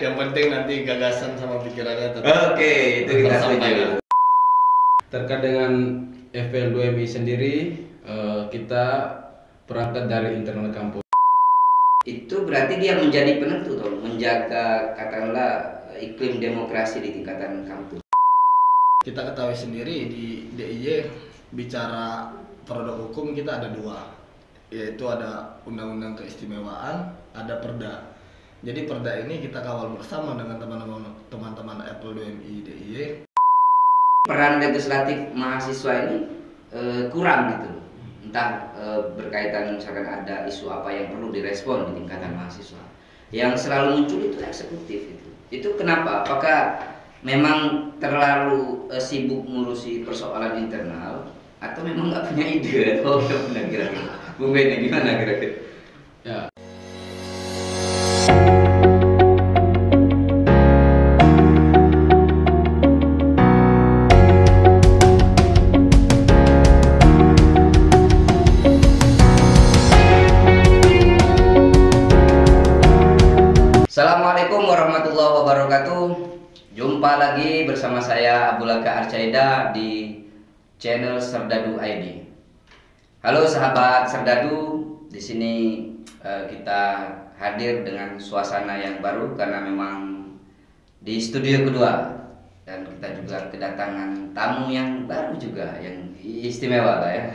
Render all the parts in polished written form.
Yang penting nanti gagasan sama pikirannya tetap Oke, itu kita setuju. Terkait dengan FL2MI sendiri, kita berangkat dari internal kampus. Itu berarti dia menjadi penentu toh, menjaga katakanlah iklim demokrasi di tingkatan kampus. Kita ketahui sendiri di DIY bicara produk hukum kita ada dua, yaitu ada undang-undang keistimewaan, ada perda. Jadi perda ini kita kawal bersama dengan teman-teman FL2MI DIY. Peran legislatif mahasiswa ini kurang gitu, entah berkaitan misalkan ada isu apa yang perlu direspon di tingkatan mahasiswa. Yang selalu muncul itu eksekutif itu. Itu kenapa? Apakah memang terlalu sibuk ngurusi persoalan internal atau memang nggak punya ide atau nggak punya kira-kira? Bung Benny gimana kira-kira? Ya. Assalamualaikum warahmatullahi wabarakatuh. Jumpa lagi bersama saya Abulaka Arcaida di channel Serdadu ID. Halo sahabat Serdadu, di sini kita hadir dengan suasana yang baru karena memang di studio kedua dan kita juga kedatangan tamu yang baru juga yang istimewa lah ya.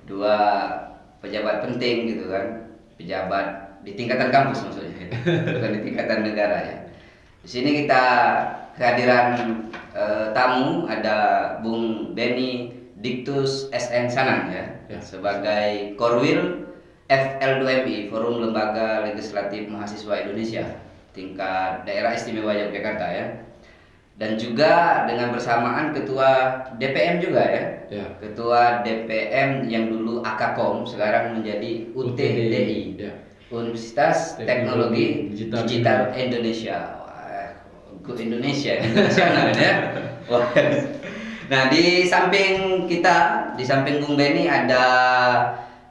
Dua pejabat penting gitu kan, pejabat di tingkatan kampus maksudnya, bukan di tingkatan negara ya. Di sini kita kehadiran tamu ada Bung Benny Diktus SN Sanang ya, sebagai Korwil FL2MI Forum Lembaga Legislatif Mahasiswa Indonesia tingkat Daerah Istimewa Yogyakarta ya. Dan juga dengan bersamaan ketua DPM juga ya. Ketua DPM yang dulu AKKOM sekarang menjadi UTDI. Universitas Teknologi Digital Indonesia. Wah, go Indonesia internasional ya. Wah. Nah, di samping kita, di samping Bung Benny ada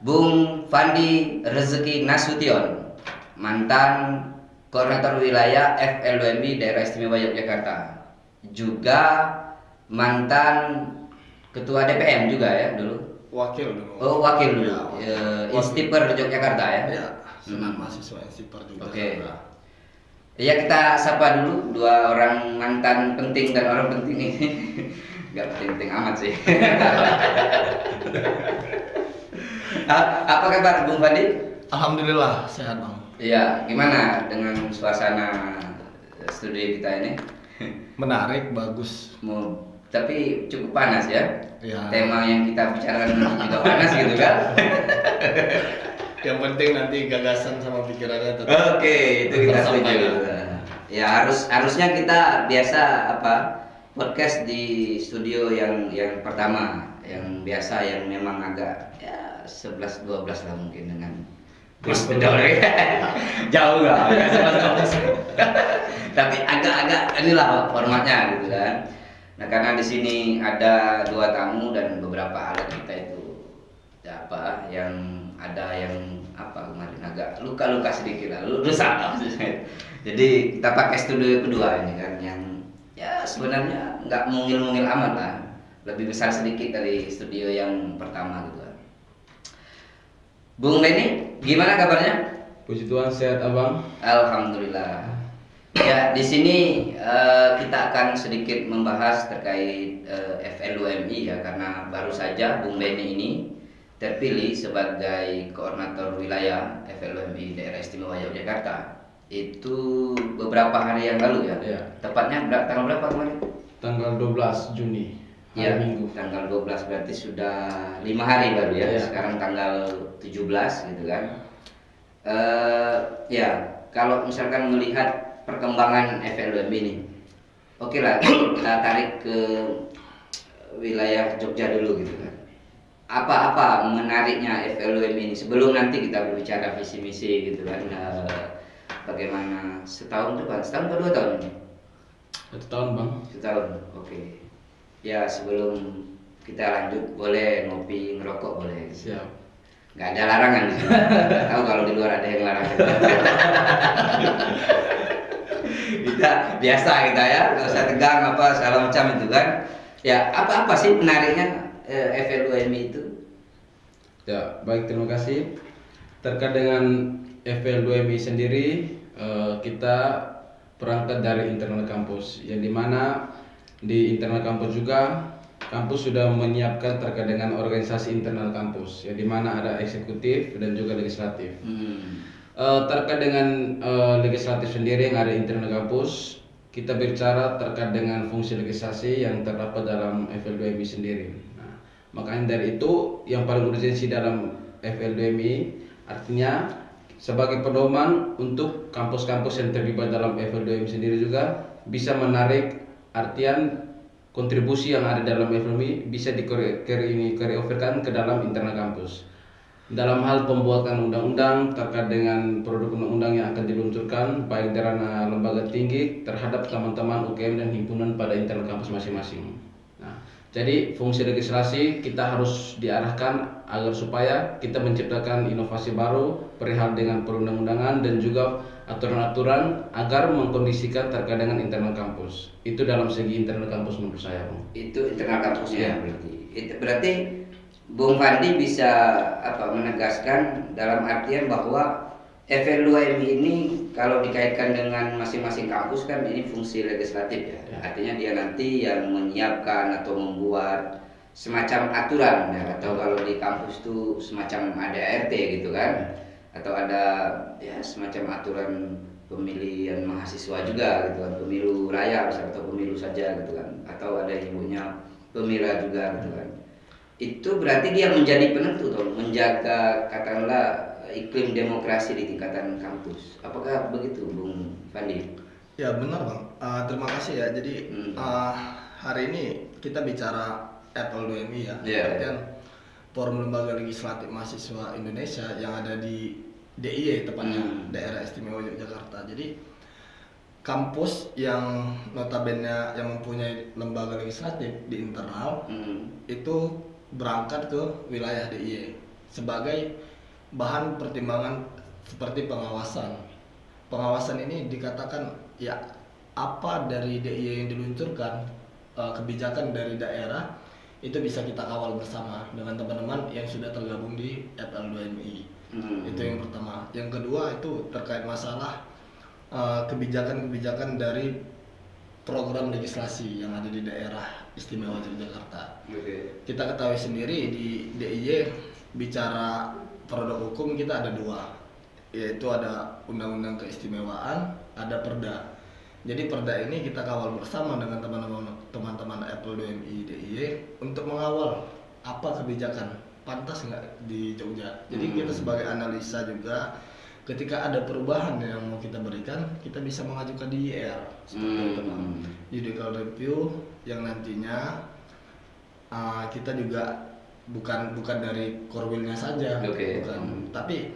Bung Fandi Rezeki Nasution, mantan koordinator wilayah FL2MI Daerah Istimewa Yogyakarta. Juga mantan ketua DPM juga ya dulu. Wakil dulu. Oh, wakil dulu. Instiper Yogyakarta ya. Ya. Senang mahasiswa Instiper juga. Oke. Ya kita sapa dulu dua orang mantan penting dan orang penting ini. Gak penting amat sih. Apa kabar Bung Fandi? Alhamdulillah sehat Bang. Iya, gimana dengan suasana studio kita ini? Menarik, bagus. Tapi cukup panas ya. Ya. Tema yang kita bicarakan juga panas gitu kan? Yang penting nanti gagasan sama pikirannya tetap. Oke, itu kita setuju. Ya harusnya kita biasa podcast di studio yang pertama, yang biasa yang memang agak ya 11-12 lah mungkin dengan Gus Bedol. Jauh lah, tapi agak-agak inilah formatnya gitu kan. Nah karena di sini ada dua tamu dan beberapa alat kita itu yang kemarin agak luka-luka sedikit lah, rusak maksudnya. Jadi kita pakai studio kedua ini kan yang ya sebenarnya nggak mungil-mungil amat lah, lebih besar sedikit dari studio yang pertama gitu. Bung Benny, gimana kabarnya? Puji Tuhan, sehat abang. Alhamdulillah. Ya di sini kita akan sedikit membahas terkait FL2MI ya, karena baru saja Bung Benny ini terpilih sebagai koordinator wilayah FL2MI Daerah Istimewa Yogyakarta. Itu beberapa hari yang lalu ya. Tepatnya tanggal berapa kemarin? Tanggal 12 Juni. Ya, Minggu. tanggal 12 berarti sudah 5 hari baru ya. Sekarang tanggal 17 gitu kan. Ya, kalau misalkan melihat perkembangan FL2MI ini, oke lah kita tarik ke wilayah Jogja dulu gitu kan. Apa menariknya FL2MI ini sebelum nanti kita berbicara visi misi gitu kan. Bagaimana setahun atau 2 tahun ini? 1 tahun bang. Setahun, oke. Ya sebelum kita lanjut boleh ngopi ngerokok boleh. Siap. Nggak ada larangan. Nggak tahu kalau di luar ada yang larang. Kita biasa kita ya, nggak usah tegang apa segala macam itu kan. Ya apa sih menariknya FL2MI itu? Ya, baik, terima kasih. Terkait dengan FL2MI sendiri, kita berangkat dari internal kampus, yang dimana di internal kampus juga kampus sudah menyiapkan terkait dengan organisasi internal kampus, yang dimana ada eksekutif dan juga legislatif. Terkait dengan legislatif sendiri yang ada di internal kampus, kita bicara terkait dengan fungsi legislasi yang terdapat dalam FL2MI sendiri. Nah, makanya dari itu yang paling urgensi dalam FL2MI artinya sebagai pedoman untuk kampus-kampus yang terlibat dalam FL2MI sendiri juga bisa menarik artian kontribusi yang ada dalam FL2MI bisa di-carry-overkan ke dalam internal kampus. Dalam hal pembuatan undang-undang terkait dengan produk undang-undang yang akan diluncurkan baik dari ranah lembaga tinggi terhadap teman-teman UKM dan himpunan pada internal kampus masing-masing. Nah, jadi fungsi legislasi kita harus diarahkan agar supaya kita menciptakan inovasi baru perihal dengan perundang-undangan dan juga aturan-aturan agar mengkondisikan terkait dengan internal kampus. Itu dalam segi internal kampus menurut saya, Bung. Itu internal kampusnya berarti. Itu berarti Bung Fandi bisa menegaskan dalam artian bahwa FL2MI ini kalau dikaitkan dengan masing-masing kampus kan ini fungsi legislatif ya. Artinya dia nanti yang menyiapkan atau membuat semacam aturan ya, atau kalau di kampus itu semacam ada ART gitu kan, atau ada ya semacam aturan pemilihan mahasiswa juga gitu kan, pemilu raya atau pemilu saja gitu kan, atau ada ibunya pemira juga gitu kan. Itu berarti dia menjadi penentu toh, menjaga katakanlah iklim demokrasi di tingkatan kampus. Apakah begitu, Bung Fandi? Ya benar Bang. Terima kasih ya. Jadi hari ini kita bicara FL2MI ya. Kemudian Forum Lembaga Legislatif Mahasiswa Indonesia yang ada di DIY tepatnya, Daerah Istimewa Yogyakarta. Jadi kampus yang notabene yang mempunyai lembaga legislatif di internal itu berangkat ke wilayah DIY sebagai bahan pertimbangan seperti pengawasan. Pengawasan ini dikatakan ya apa dari DIY yang diluncurkan, kebijakan dari daerah itu bisa kita kawal bersama dengan teman-teman yang sudah tergabung di FL2MI. Itu yang pertama. Yang kedua itu terkait masalah kebijakan-kebijakan dari program legislasi yang ada di daerah istimewa Yogyakarta. Kita ketahui sendiri di DIY bicara produk hukum kita ada dua, yaitu ada undang-undang keistimewaan, ada perda. Jadi perda ini kita kawal bersama dengan teman-teman FL2MI DIY untuk mengawal apa kebijakan pantas nggak di Jogja. Jadi kita sebagai analisa juga ketika ada perubahan yang mau kita berikan, kita bisa mengajukan di YR seperti itu, judicial review yang nantinya kita juga bukan dari Korwilnya saja, bukan, tapi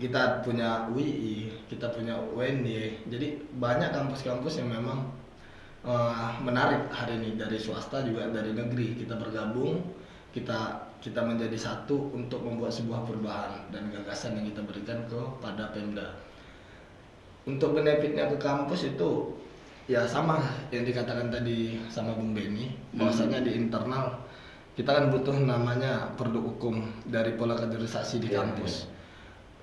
kita punya UI, kita punya UNY. Jadi banyak kampus-kampus yang memang menarik hari ini dari swasta juga dari negeri. Kita bergabung, kita menjadi satu untuk membuat sebuah perubahan dan gagasan yang kita berikan kepada Pemda. Untuk benefitnya ke kampus itu ya sama yang dikatakan tadi sama Bung Benny, bahwasanya di internal kita kan butuh namanya produk hukum dari pola kaderisasi di kampus.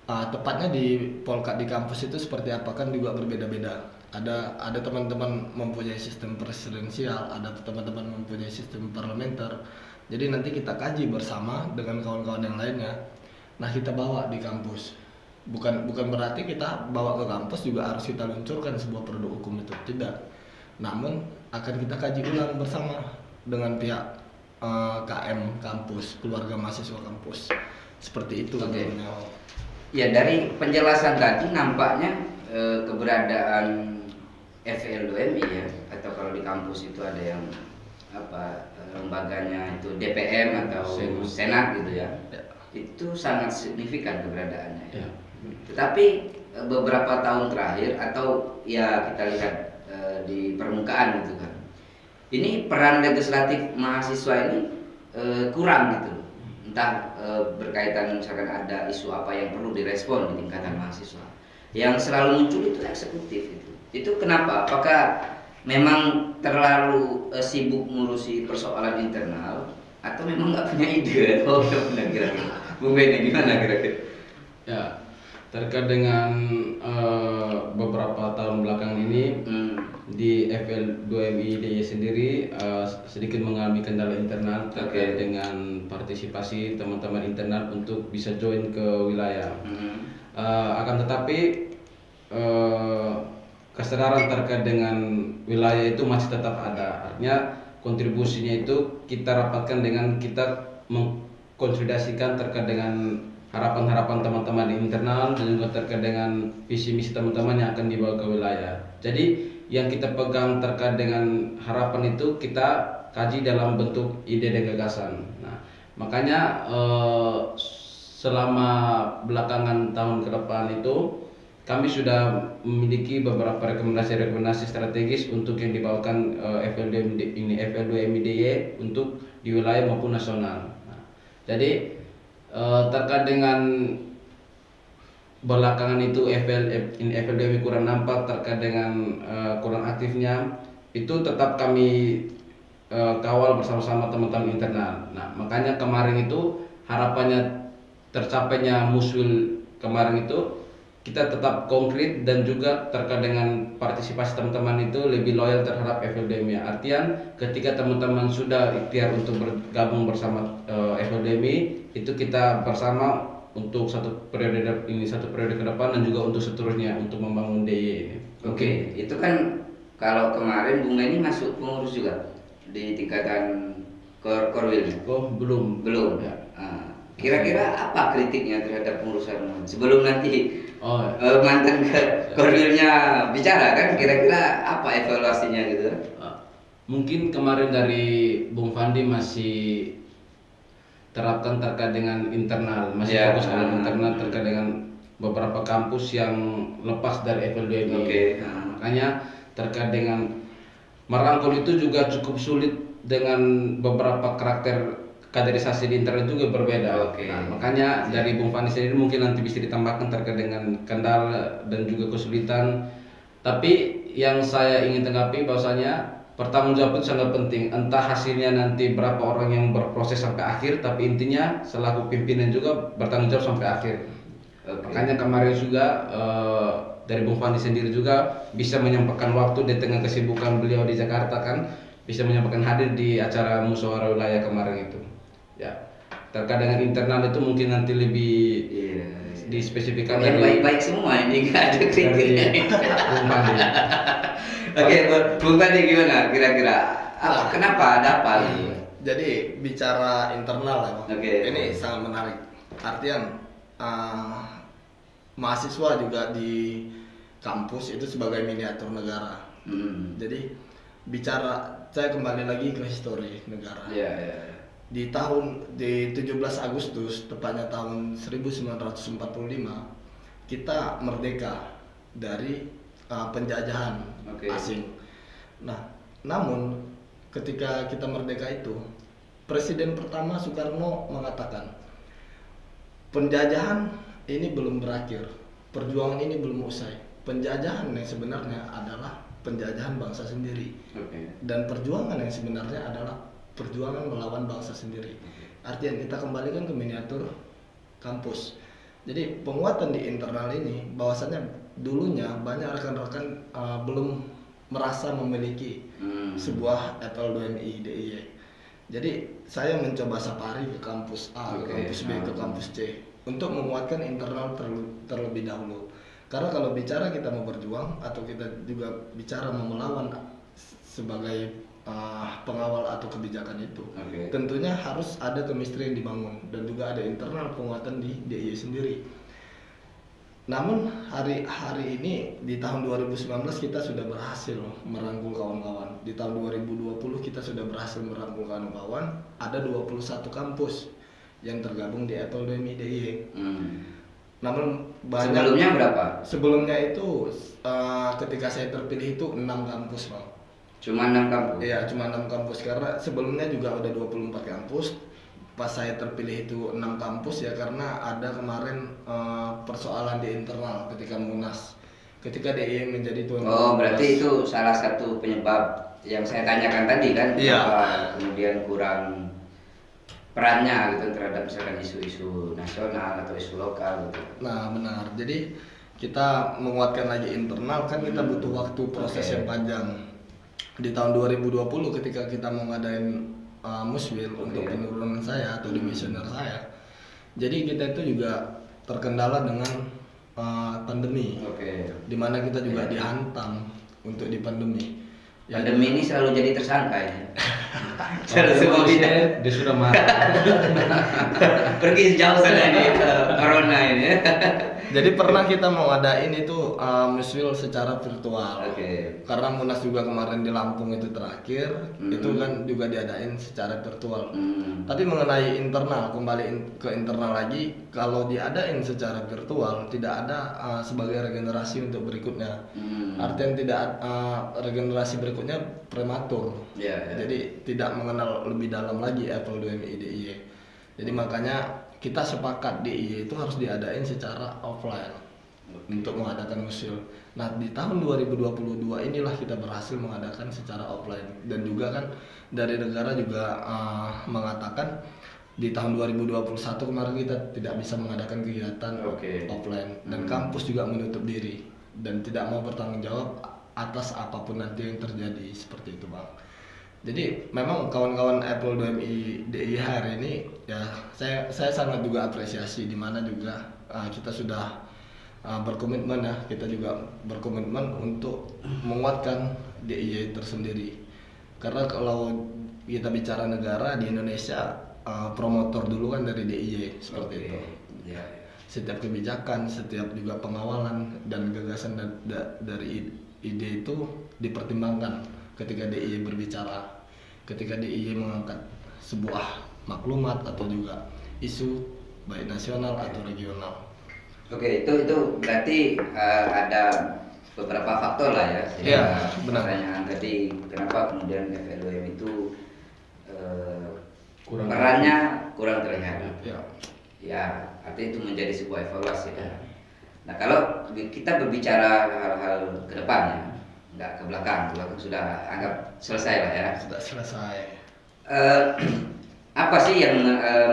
Tepatnya di polkat di kampus itu seperti apa kan juga berbeda-beda. Ada teman-teman mempunyai sistem presidensial, ada teman-teman mempunyai sistem parlementer. Jadi nanti kita kaji bersama dengan kawan-kawan yang lainnya. Nah kita bawa di kampus. Bukan berarti kita bawa ke kampus juga harus kita luncurkan sebuah produk hukum itu, tidak. Namun akan kita kaji ulang bersama dengan pihak KM kampus, keluarga mahasiswa kampus. Seperti itu. Ya dari penjelasan tadi nampaknya keberadaan FL2MI ya, atau kalau di kampus itu ada yang lembaganya itu DPM atau Senat gitu ya, itu sangat signifikan keberadaannya. Tetapi beberapa tahun terakhir atau ya kita lihat di permukaan gitu kan, ini peran legislatif mahasiswa ini kurang gitu, entah berkaitan misalkan ada isu apa yang perlu direspon di tingkatan mahasiswa. Yang selalu muncul itu eksekutif itu. Itu kenapa? Apakah memang terlalu sibuk ngurusi persoalan internal atau memang nggak punya ide atau gimana kira-kira? Bung Benny gimana kira-kira? Ya, terkait dengan beberapa tahun belakangan ini di FL2MI DIY sendiri sedikit mengalami kendala internal terkait dengan partisipasi teman-teman internal untuk bisa join ke wilayah. Akan tetapi kesadaran terkait dengan wilayah itu masih tetap ada. Artinya kontribusinya itu kita rapatkan dengan kita mengkonsolidasikan terkait dengan harapan-harapan teman-teman di internal dan juga terkait dengan visi misi teman-teman yang akan dibawa ke wilayah. Jadi yang kita pegang terkait dengan harapan itu kita kaji dalam bentuk ide dan gagasan. Nah, makanya selama belakangan tahun ke depan itu kami sudah memiliki beberapa rekomendasi strategis untuk yang dibawakan FL2MI DIY untuk di wilayah maupun nasional. Nah, jadi terkait dengan belakangan itu FL2MI kurang nampak terkait dengan kurang aktifnya, itu tetap kami kawal bersama-sama teman-teman internal. Nah, makanya kemarin itu harapannya tercapainya musul kemarin itu kita tetap konkret dan juga terkait dengan partisipasi teman-teman itu lebih loyal terhadap FL2MI. Artian ketika teman-teman sudah ikhtiar untuk bergabung bersama FL2MI, itu kita bersama untuk satu periode ke depan dan juga untuk seterusnya untuk membangun DIY ini. Oke, itu kan kalau kemarin Bung Benny masuk pengurus juga di tingkatan Korwil. Oh, belum. Ya. Kira-kira apa kritiknya terhadap pengurusan sebelum nanti mantan Korwilnya bicara kan, kira-kira apa evaluasinya gitu? Mungkin kemarin dari Bung Fandi masih terapkan terkait dengan internal, masih fokus pada internal terkait dengan beberapa kampus yang lepas dari FL2MI. Makanya terkait dengan merangkul itu juga cukup sulit dengan beberapa karakter kaderisasi di internal juga berbeda. Nah, makanya dari Bung Fandi sendiri mungkin nanti bisa ditambahkan terkait dengan kendala dan juga kesulitan. Tapi yang saya ingin tanggapi bahwasanya pertanggungjawab itu sangat penting. Entah hasilnya nanti berapa orang yang berproses sampai akhir, tapi intinya selaku pimpinan juga bertanggung jawab sampai akhir. Makanya kemarin juga dari Bung Fandi sendiri juga bisa menyampaikan waktu di tengah kesibukan beliau di Jakarta kan, bisa menyampaikan hadir di acara musyawarah wilayah kemarin itu. Ya, terkait dengan internal itu mungkin nanti lebih dispesifikkan yang baik-baik semua ini, nggak ada kritiknya. Bung Fandi. Oke, Bung Fandi gimana kira-kira? Kenapa ada apa? Jadi bicara internal ya, ini sangat menarik. Artian mahasiswa juga di kampus itu sebagai miniatur negara. Jadi bicara, saya kembali lagi ke histori negara. Di 17 Agustus, tepatnya tahun 1945, kita merdeka dari penjajahan asing. Nah, namun ketika kita merdeka itu, Presiden pertama Soekarno mengatakan, penjajahan ini belum berakhir, perjuangan ini belum usai. Penjajahan yang sebenarnya adalah penjajahan bangsa sendiri, dan perjuangan yang sebenarnya adalah perjuangan melawan bangsa sendiri. Artinya kita kembalikan ke miniatur kampus. Jadi penguatan di internal ini bahwasanya dulunya banyak rekan-rekan belum merasa memiliki sebuah FL2MI DIY. Jadi saya mencoba safari ke kampus A, ke kampus B, ke kampus C untuk menguatkan internal terlebih dahulu. Karena kalau bicara kita mau berjuang atau kita juga bicara mau melawan sebagai pengawal atau kebijakan itu, tentunya harus ada chemistry yang dibangun dan juga ada internal penguatan di DIY sendiri. Namun hari ini di tahun 2019 kita sudah berhasil merangkul kawan-kawan. Di tahun 2020 kita sudah berhasil merangkul kawan-kawan. Ada 21 kampus yang tergabung di FL2MI DIY. Namun banyak. Sebelumnya berapa? Sebelumnya itu ketika saya terpilih itu 6 kampus, Bang. Cuma 6 kampus? Iya, cuma 6 kampus karena sebelumnya juga ada 24 kampus. Pas saya terpilih itu 6 kampus ya, karena ada kemarin persoalan di internal ketika Munas. ketika DIY menjadi tuan rumah. Oh, berarti itu salah satu penyebab yang saya tanyakan tadi kan, Iya. kenapa kemudian kurang perannya gitu terhadap misalkan isu-isu nasional atau isu lokal gitu. Nah benar, jadi kita menguatkan lagi internal kan kita butuh waktu proses Oke. yang panjang. Di tahun 2020 ketika kita mau ngadain muswil untuk penurunan saya atau dimisioner saya, jadi kita itu juga terkendala dengan pandemi, Oke. dimana kita juga dihantam untuk di pandemi. Ya, Pandemi ini selalu jadi tersangka ya. Kalau Semua bidang. dia sudah marah. Pergi jauh sana ini corona ini. jadi pernah kita mau ngadain itu muswil secara virtual. Oke. Karena Munas juga kemarin di Lampung itu terakhir, Hmm. itu kan juga diadain secara virtual. Hmm. Tapi mengenai internal, kembali ke internal lagi, kalau diadain secara virtual tidak ada sebagai regenerasi untuk berikutnya. Hmm. Artinya tidak regenerasi berikutnya prematur. Ya, ya. Jadi tidak mengenal lebih dalam lagi Apple 2MI DIY. Jadi makanya kita sepakat DIY itu harus diadain secara offline untuk mengadakan museum. Nah di tahun 2022 inilah kita berhasil mengadakan secara offline, dan juga kan dari negara juga mengatakan di tahun 2021 kemarin kita tidak bisa mengadakan kegiatan Oke. offline, dan kampus juga menutup diri dan tidak mau bertanggung jawab atas apapun nanti yang terjadi seperti itu bang. Jadi memang kawan-kawan Apple 2MI DIY hari ini ya saya sangat juga apresiasi, di mana juga kita sudah berkomitmen ya, kita juga berkomitmen untuk menguatkan DIY tersendiri. Karena kalau kita bicara negara di Indonesia, promotor dulu kan dari DIY seperti Oke. itu. Ya. Setiap kebijakan, setiap juga pengawalan dan gagasan dari ide itu dipertimbangkan ketika DIY berbicara, ketika DIY mengangkat sebuah maklumat atau juga isu baik nasional atau regional. Oke, itu berarti ada beberapa faktor lah ya. Iya, benar. Pertanyaan tadi kenapa kemudian FLWM itu Kurang. perannya kurang terlihat. Ya, Ya, artinya itu menjadi sebuah evaluasi ya. Nah, kalau kita berbicara hal-hal ke depannya, nggak ke belakang sudah anggap selesai lah ya. sudah selesai. Apa sih yang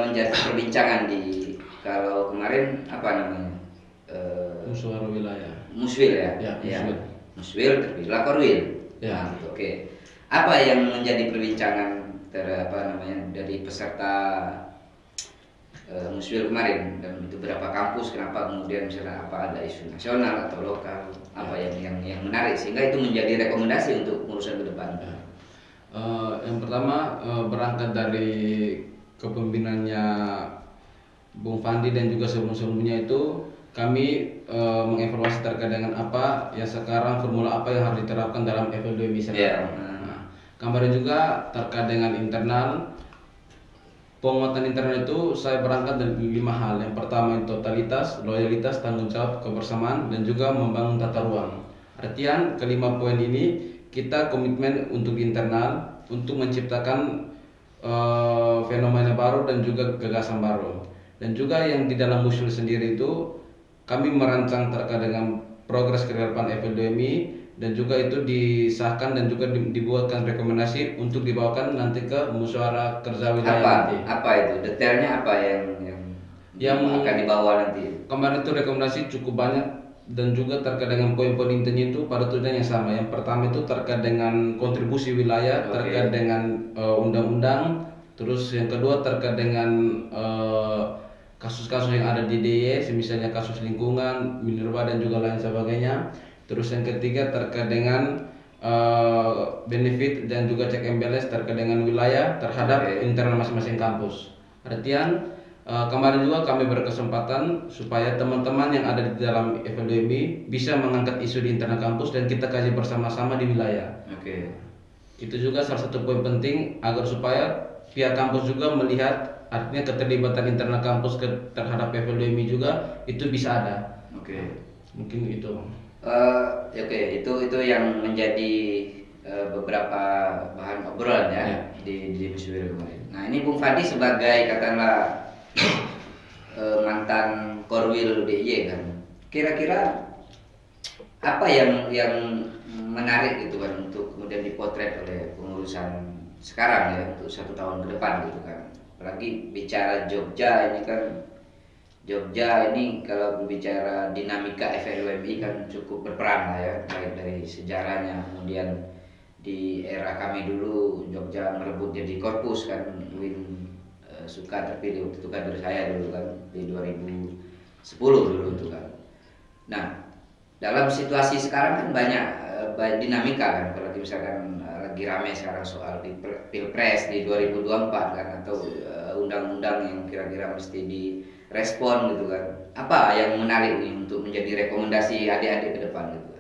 menjadi perbincangan di kalau kemarin apa namanya Musyawarah wilayah. muswil ya? Ya, muswil. Muswil terpilihlah korwil. Ya. Nah, gitu, oke. Apa yang menjadi perbincangan dari peserta muswil kemarin, dan itu berapa kampus, kenapa kemudian misalnya apa ada isu nasional atau lokal, apa yang menarik sehingga itu menjadi rekomendasi untuk urusan ke depan. Yang pertama berangkat dari kepemimpinannya Bung Fandi dan juga sebelum-sebelumnya itu kami mengevaluasi terkait dengan apa yang sekarang, formula apa yang harus diterapkan dalam FL2MI sekarang. Nah, kemarin juga terkait dengan internal, penguatan internal itu saya berangkat dari 5 hal. Yang pertama itu totalitas, loyalitas, tanggung jawab, kebersamaan, dan juga membangun tata ruang. Artian kelima poin ini kita komitmen untuk internal untuk menciptakan fenomena baru dan juga gagasan baru. Dan juga yang di dalam musul sendiri itu kami merancang terkait dengan progres ke depan FL2MI, dan juga itu disahkan dan juga dibuatkan rekomendasi untuk dibawakan nanti ke musyawarah kerja wilayah nanti. Apa itu detailnya, apa yang akan dibawa nanti? Kemarin itu rekomendasi cukup banyak dan juga terkait dengan poin-poin intinya itu pada tujuan yang sama. Yang pertama itu terkait dengan kontribusi wilayah, terkait dengan undang-undang. Terus yang kedua terkait dengan kasus-kasus yang ada di DIY, misalnya kasus lingkungan, minerba dan juga lain sebagainya. Terus yang ketiga terkait dengan benefit dan juga check and balance terkait dengan wilayah terhadap internal masing-masing kampus. Artian kemarin juga kami berkesempatan supaya teman-teman yang ada di dalam FL2MI bisa mengangkat isu di internal kampus dan kita kaji bersama-sama di wilayah. Oke. Itu juga salah satu poin penting agar supaya pihak kampus juga melihat, artinya keterlibatan internal kampus terhadap FL2MI juga itu bisa ada. Oke. Mungkin itu. Oke, itu yang menjadi beberapa bahan obrolan ya, di musyawarah kemarin. Nah, ini Bung Fadi sebagai katakanlah mantan korwil DIY kan, kira-kira apa yang menarik gitu kan untuk kemudian dipotret oleh pengurusan sekarang ya untuk 1 tahun ke depan gitu kan. Apalagi bicara Jogja ini kan, Jogja ini kalau berbicara dinamika FLUMI kan cukup berperan lah ya, baik dari sejarahnya, kemudian di era kami dulu Jogja merebut jadi korpus kan, Win Suka terpilih waktu itu kan dari saya dulu kan di 2010 dulu itu kan. Nah, dalam situasi sekarang kan banyak dinamika kan, apalagi misalkan lagi rame sekarang soal pilpres di 2024 kan, atau undang-undang yang kira-kira mesti direspon gitu kan. Apa yang menarik nih untuk menjadi rekomendasi adik-adik ke depan gitu?